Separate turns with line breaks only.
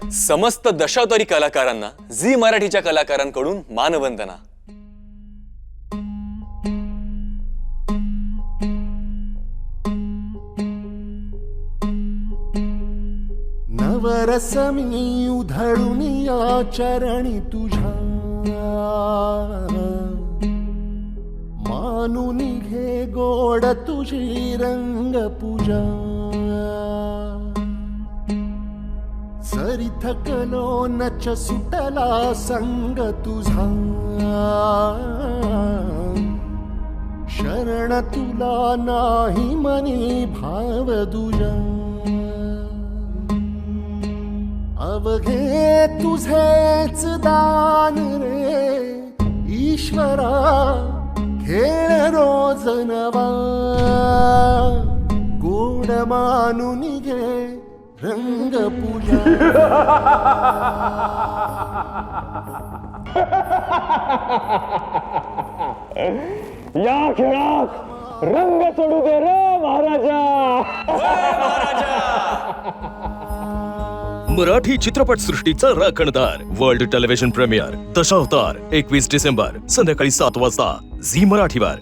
समस्त दशावतारी कलाकारांना झी मराठीच्या कलाकारांकडून मानवंदना।
नवरस मी उधळून या चरणी तुझ्या, मानून घे गोड तुझी रंग पूजा। सरी थकलो नच सुटला संग तुझा, शरण तुला नाही मनी भाव दुजा। अवघे तुझेच दान रे ईश्वरा, खेळ रोज नवा। गोड मानून घे रंग पूजा।
या खेळात रंग चढू दे रे महाराजा।
मराठी चित्रपट सृष्टीचा राखणदार वर्ल्ड टेलिव्हिजन प्रीमियर दशावतार 21 डिसेंबर संध्याकाळी 7 वाजता झी मराठीवर।